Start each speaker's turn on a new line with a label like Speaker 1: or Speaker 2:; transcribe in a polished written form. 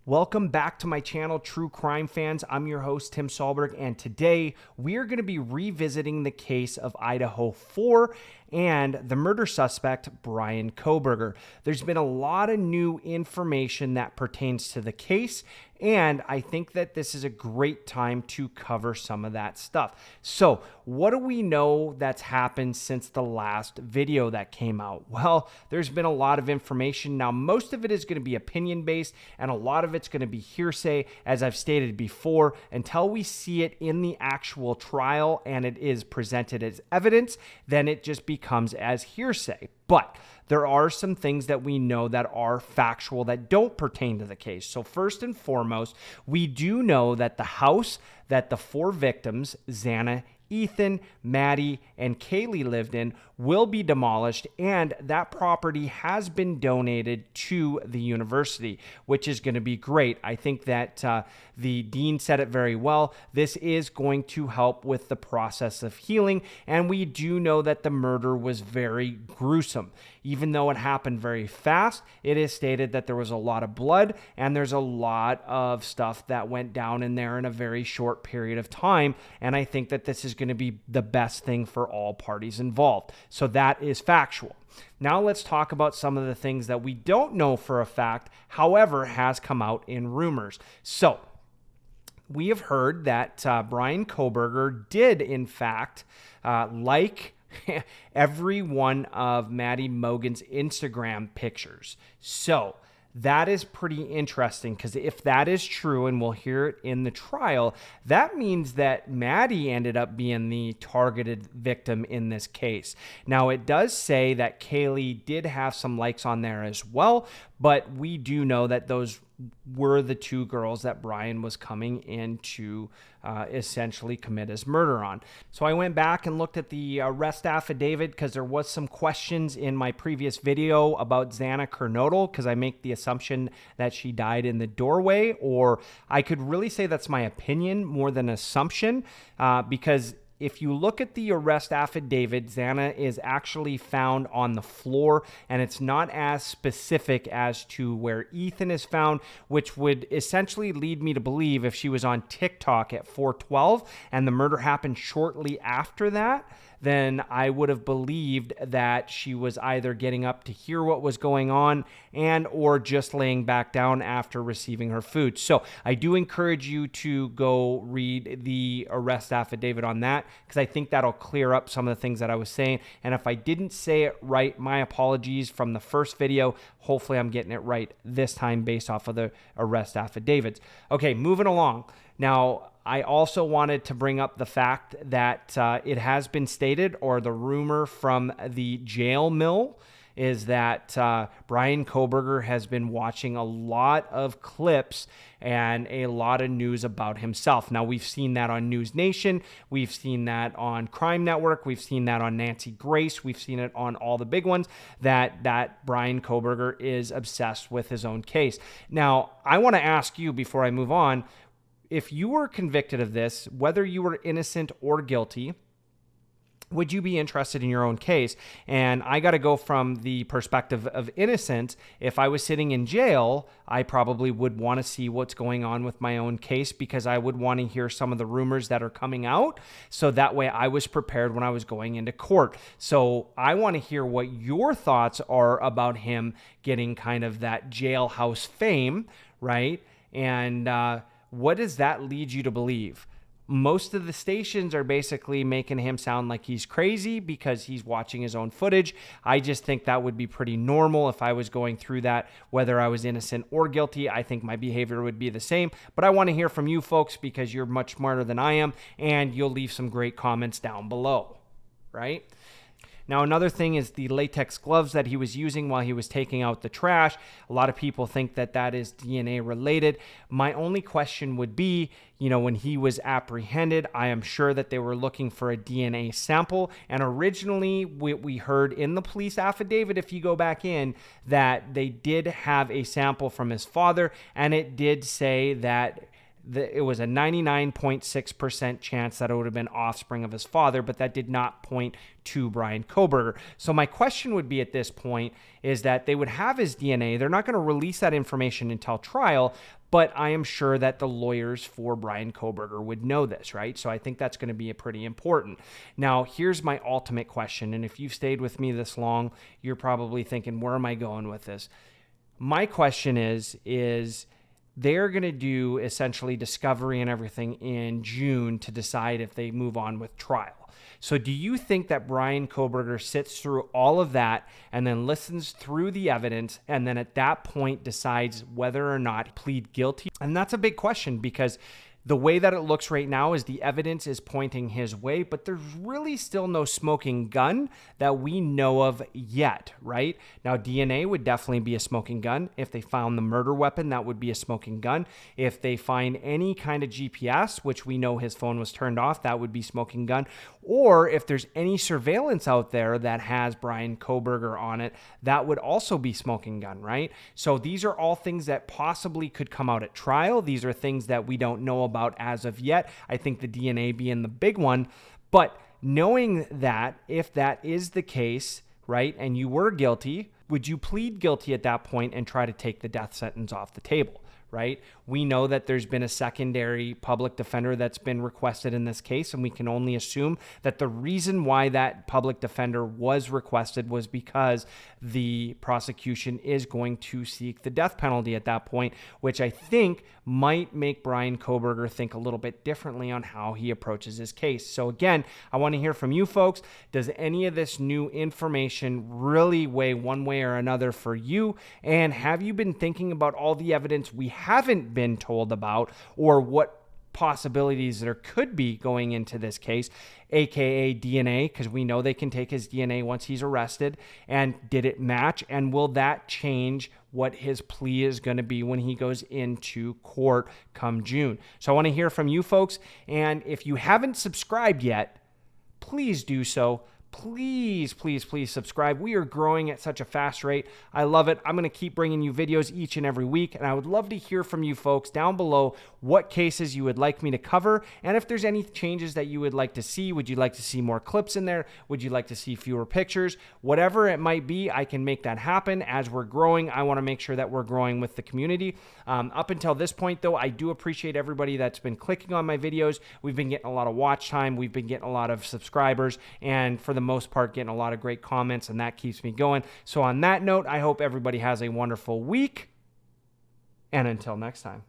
Speaker 1: Welcome back to my channel, True Crime Fans. I'm your host, Tim Sahlberg, and today we are going to be revisiting the case of Idaho 4 and the murder suspect, Bryan Kohberger. There's been a lot of new information that pertains to the case, and I think that this is a great time to cover some of that stuff. So, what do we know that's happened since the last video that came out? Well, there's been a lot of information. Now, most of it is going to be opinion-based, and a lot of it's going to be hearsay, as I've stated before. Until we see it in the actual trial and it is presented as evidence, then it just becomes as hearsay. But there are some things that we know that are factual that don't pertain to the case. So first and foremost, we do know that the house that the four victims, Xana, Ethan, Maddie, and Kaylee lived in will be demolished, and that property has been donated to the university, which is going to be great. I think that the dean said it very well. This is going to help with the process of healing, and we do know that the murder was very gruesome. Even though it happened very fast, it is stated that there was a lot of blood, and there's a lot of stuff that went down in there in a very short period of time, and I think that this is going to be the best thing for all parties involved. So that is factual. Now let's talk about some of the things that we don't know for a fact, however, has come out in rumors. So we have heard that Bryan Kohberger did, in fact, like every one of Maddie Mogen's Instagram pictures. So that is pretty interesting, because if that is true, and we'll hear it in the trial, that means that Maddie ended up being the targeted victim in this case. Now, it does say that Kaylee did have some likes on there as well, but we do know that those were the two girls that Bryan was coming in to essentially commit his murder on. So I went back and looked at the arrest affidavit, because there was some questions in my previous video about Xana Kernodle, because I make the assumption that she died in the doorway, or I could really say that's my opinion more than assumption, because if you look at the arrest affidavit, Xana is actually found on the floor, and it's not as specific as to where Ethan is found, which would essentially lead me to believe if she was on TikTok at 4:12 and the murder happened shortly after that, then I would have believed that she was either getting up to hear what was going on and or just laying back down after receiving her food. So I do encourage you to go read the arrest affidavit on that, because I think that'll clear up some of the things that I was saying. And if I didn't say it right, my apologies from the first video. Hopefully I'm getting it right this time based off of the arrest affidavits. Okay, moving along. Now, I also wanted to bring up the fact that it has been stated, or the rumor from the jail mill is that Bryan Kohberger has been watching a lot of clips and a lot of news about himself. Now, we've seen that on News Nation. We've seen that on Crime Network. We've seen that on Nancy Grace. We've seen it on all the big ones, that Bryan Kohberger is obsessed with his own case. Now, I want to ask you before I move on, if you were convicted of this, whether you were innocent or guilty, would you be interested in your own case? And I got to go from the perspective of innocence. If I was sitting in jail, I probably would want to see what's going on with my own case, because I would want to hear some of the rumors that are coming out, so that way I was prepared when I was going into court. So I want to hear what your thoughts are about him getting kind of that jailhouse fame, right? And what does that lead you to believe? Most of the stations are basically making him sound like he's crazy because he's watching his own footage. I just think that would be pretty normal if I was going through that, whether I was innocent or guilty. I think my behavior would be the same. But I want to hear from you folks, because you're much smarter than I am, and you'll leave some great comments down below, right? Now, another thing is the latex gloves that he was using while he was taking out the trash. A lot of people think that that is DNA related. My only question would be, when he was apprehended, I am sure that they were looking for a DNA sample. And originally, we heard in the police affidavit, if you go back in, that they did have a sample from his father, and it did say that it was a 99.6% chance that it would have been offspring of his father, but that did not point to Bryan Kohberger. So my question would be at this point is that they would have his DNA. They're not going to release that information until trial, but I am sure that the lawyers for Bryan Kohberger would know this, right? So I think that's going to be pretty important. Now, here's my ultimate question, and if you've stayed with me this long, you're probably thinking, where am I going with this? My question is they're going to do essentially discovery and everything in June to decide if they move on with trial. So do you think that Bryan Kohberger sits through all of that and then listens through the evidence and then at that point decides whether or not to plead guilty? And that's a big question, because the way that it looks right now is the evidence is pointing his way, but there's really still no smoking gun that we know of yet, right? Now, DNA would definitely be a smoking gun. If they found the murder weapon, that would be a smoking gun. If they find any kind of GPS, which we know his phone was turned off, that would be smoking gun. Or if there's any surveillance out there that has Bryan Kohberger on it, that would also be smoking gun, right? So these are all things that possibly could come out at trial. These are things that we don't know about as of yet. I think the DNA being the big one. But knowing that, if that is the case, right, and you were guilty, would you plead guilty at that point and try to take the death sentence off the table? Right? We know that there's been a secondary public defender that's been requested in this case, and we can only assume that the reason why that public defender was requested was because the prosecution is going to seek the death penalty at that point, which I think might make Bryan Kohberger think a little bit differently on how he approaches his case. So again, I want to hear from you folks. Does any of this new information really weigh one way or another for you? And have you been thinking about all the evidence we haven't been told about, or what possibilities there could be going into this case, aka DNA, because we know they can take his DNA once he's arrested, and did it match, and will that change what his plea is going to be when he goes into court come June? So I want to hear from you folks, and if you haven't subscribed yet, please do so. Please, please, please subscribe. We are growing at such a fast rate. I love it. I'm going to keep bringing you videos each and every week, and I would love to hear from you folks down below what cases you would like me to cover, and if there's any changes that you would like to see. Would you like to see more clips in there? Would you like to see fewer pictures? Whatever it might be, I can make that happen. As we're growing, I want to make sure that we're growing with the community. Up until this point, though, I do appreciate everybody that's been clicking on my videos. We've been getting a lot of watch time. We've been getting a lot of subscribers, and for the most part, getting a lot of great comments, and that keeps me going. So on that note, I hope everybody has a wonderful week, and until next time.